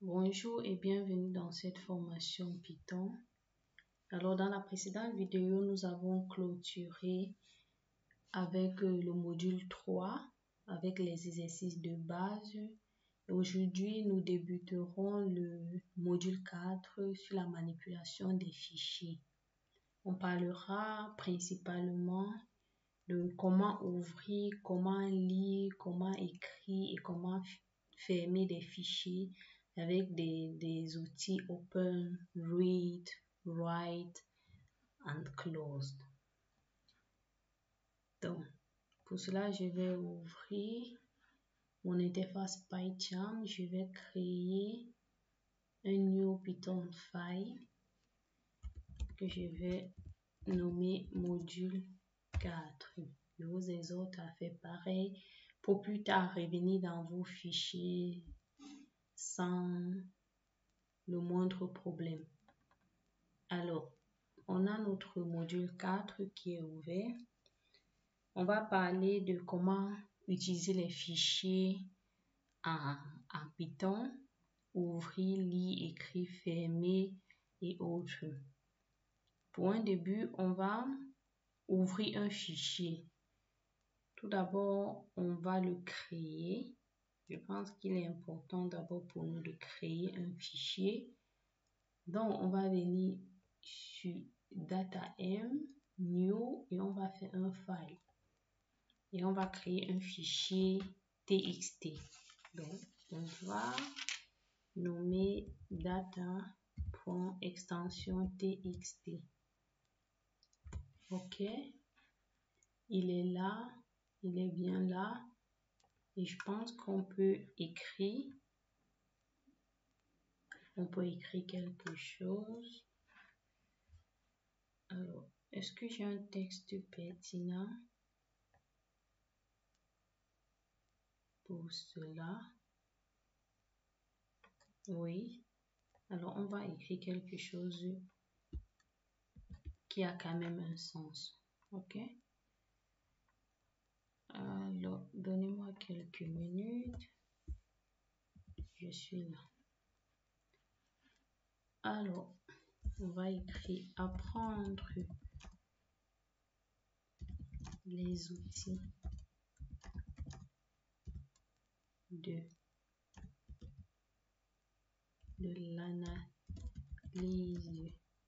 Bonjour et bienvenue dans cette formation Python. Alors, dans la précédente vidéo, nous avons clôturé avec le module 3, avec les exercices de base. Aujourd'hui, nous débuterons le module 4 sur la manipulation des fichiers. On parlera principalement de comment ouvrir, comment lire, comment écrire et comment fermer des fichiers avec des outils Open, Read, Write and Closed. Donc, pour cela, je vais ouvrir mon interface PyCharm. Je vais créer un New Python file que je vais nommer module 4. Je vous exhorte à faire pareil pour plus tard revenir dans vos fichiers sans le moindre problème. Alors, on a notre module 4 qui est ouvert. On va parler de comment utiliser les fichiers en Python, ouvrir, lire, écrire, fermer et autres. Pour un début, on va ouvrir un fichier. Tout d'abord, on va le créer. Je pense qu'il est important d'abord pour nous de créer un fichier. Donc, on va venir sur DataM, New, et on va faire un file. Et on va créer un fichier TXT. Donc, on va nommer data.extension TXT. OK. Il est là. Il est bien là. Et je pense qu'on peut écrire. On peut écrire quelque chose. Alors, est-ce que j'ai un texte pertinent pour cela? Oui. Alors, on va écrire quelque chose qui a quand même un sens. OK? Alors, donnez-moi quelques minutes. Je suis là. Alors, on va écrire apprendre les outils de l'analyse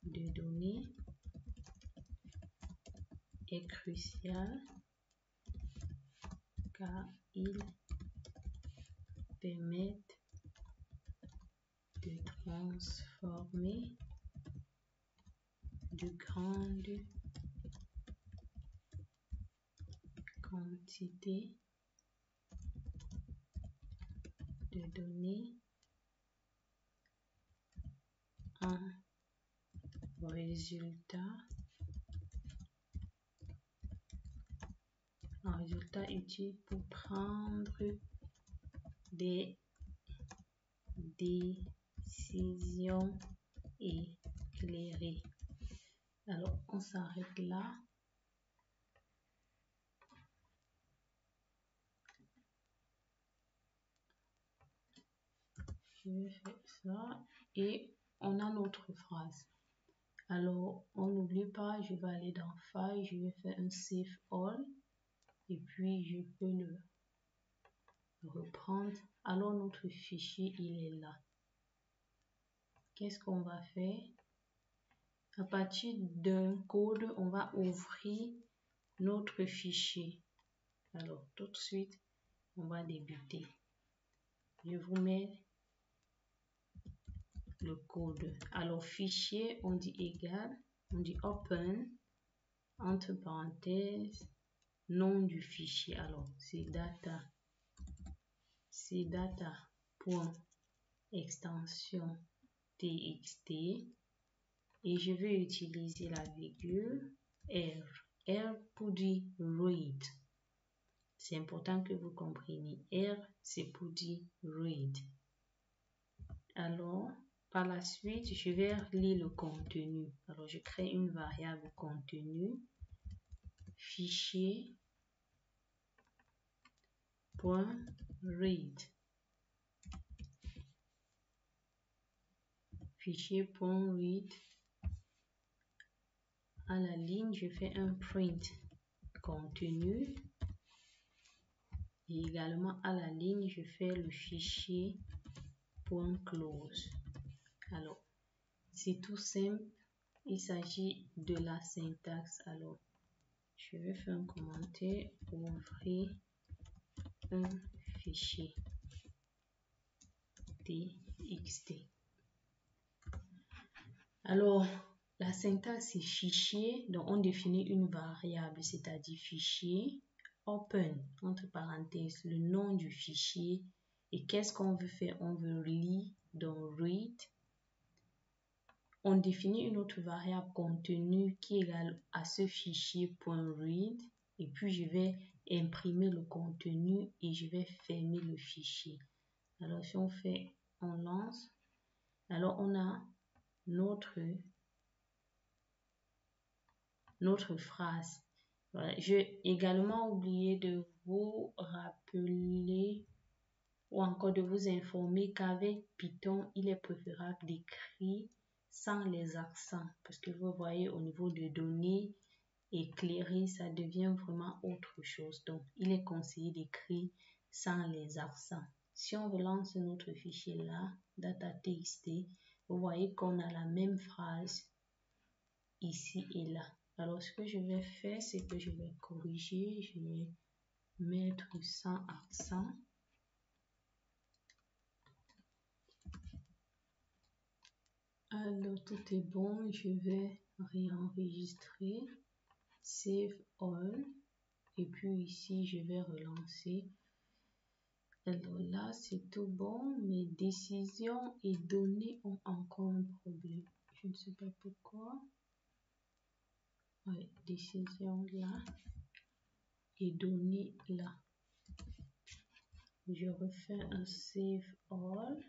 de données est crucial car ils permettent de transformer de grandes quantités de données en résultats utiles pour prendre des décisions éclairées. Alors, on s'arrête là. Je vais faire ça et on a notre phrase. Alors, on n'oublie pas, je vais aller dans File, je vais faire un Save All et puis je peux le reprendre. Alors, notre fichier, il est là. Qu'est-ce qu'on va faire? À partir d'un code, on va ouvrir notre fichier. Alors, tout de suite, on va débuter. Je vous mets le code. Alors, fichier, on dit égal, on dit open, entre parenthèses, nom du fichier. Alors, c'est data.extension txt et je vais utiliser la virgule R pour dire read. C'est important que vous compreniez. R, c'est pour dire read. Alors, par la suite, je vais lire le contenu. Alors, je crée une variable contenu, fichier, .read. fichier.read. À la ligne, je fais un print contenu. Et également à la ligne, je fais le fichier .close. Alors, c'est tout simple. Il s'agit de la syntaxe. Alors, je vais faire un commentaire. Ouvrir un fichier txt. Alors, la syntaxe c'est fichier, donc on définit une variable, c'est-à-dire fichier, open, entre parenthèses, le nom du fichier. Et qu'est-ce qu'on veut faire? On veut lire, donc read. On définit une autre variable contenu qui est égale à ce fichier .read. Et puis, je vais imprimer le contenu et je vais fermer le fichier. Alors, si on lance, alors on a notre phrase. Voilà. J'ai également oublié de vous rappeler ou encore de vous informer qu'avec Python, il est préférable d'écrire sans les accents. Parce que vous voyez au niveau de données éclairées, ça devient vraiment autre chose. Donc, il est conseillé d'écrire sans les accents. Si on relance notre fichier là, data.txt, vous voyez qu'on a la même phrase ici et là. Alors, ce que je vais faire, c'est que je vais corriger. Je vais mettre sans accent. Alors, tout est bon. Je vais réenregistrer. Save all. Et puis ici, je vais relancer. Alors là, c'est tout bon. Mes décisions et données ont encore un problème. Je ne sais pas pourquoi. Ouais, décision là. Et données là. Je refais un save all.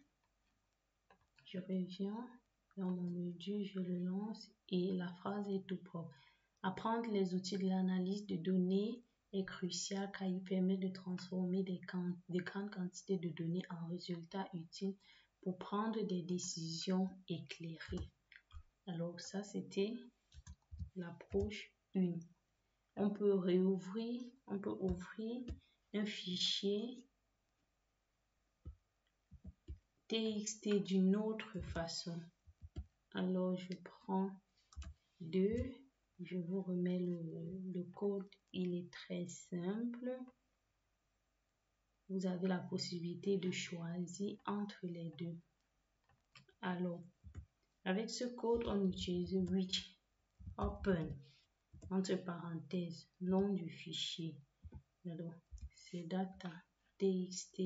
Je reviens dans mon module, je le lance et la phrase est tout propre. Apprendre les outils de l'analyse de données est crucial car il permet de transformer des grandes quantités de données en résultats utiles pour prendre des décisions éclairées. Alors ça, c'était l'approche 1. On peut ouvrir un fichier txt d'une autre façon. Alors, je prends 2. Je vous remets le code. Il est très simple. Vous avez la possibilité de choisir entre les deux. Alors, avec ce code, on utilise which open, entre parenthèses, nom du fichier. Alors, c'est data.txt.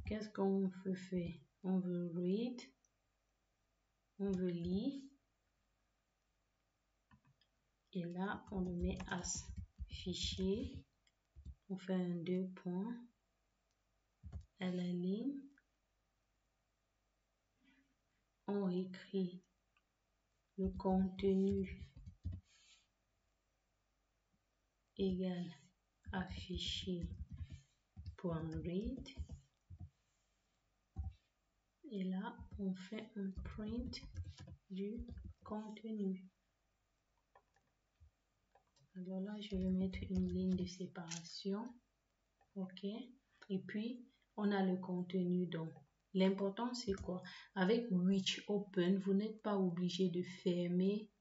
Qu'est-ce qu'on veut faire? On veut read, on veut lire. Et là, on le met as fichier. On fait un 2 points à la ligne. On écrit le contenu égal à fichier.read. Et là, on fait un print du contenu. Alors là, je vais mettre une ligne de séparation. OK. Et puis, on a le contenu. Donc, l'important, c'est quoi? Avec which open, vous n'êtes pas obligé de fermer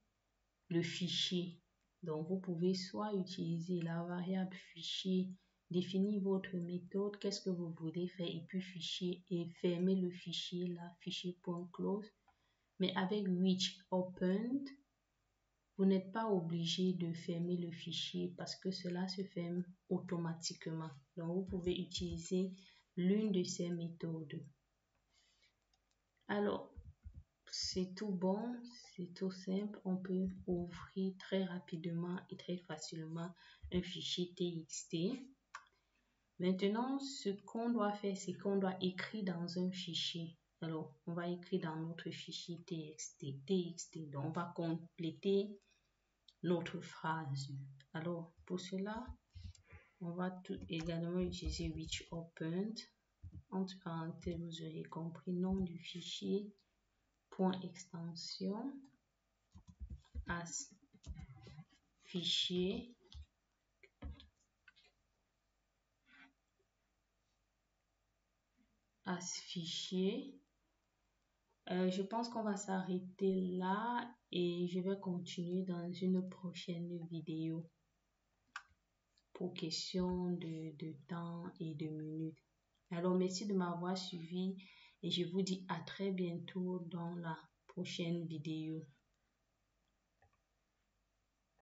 le fichier. Donc, vous pouvez soit utiliser la variable fichier, définir votre méthode, qu'est-ce que vous voulez faire, et puis fichier, et fermer le fichier là, fichier.close. Mais avec which opened, vous n'êtes pas obligé de fermer le fichier parce que cela se ferme automatiquement. Donc, vous pouvez utiliser l'une de ces méthodes. Alors, c'est tout bon, c'est tout simple. On peut ouvrir très rapidement et très facilement un fichier TXT. Maintenant, ce qu'on doit faire, c'est qu'on doit écrire dans un fichier. Alors, on va écrire dans notre fichier TXT. Donc, on va compléter notre phrase. Alors, pour cela, on va tout également utiliser which opened. entre parenthèses, vous aurez compris, nom du fichier, point extension, as fichier, je pense qu'on va s'arrêter là et je vais continuer dans une prochaine vidéo pour question de temps et de minutes. Alors, merci de m'avoir suivi et je vous dis à très bientôt dans la prochaine vidéo.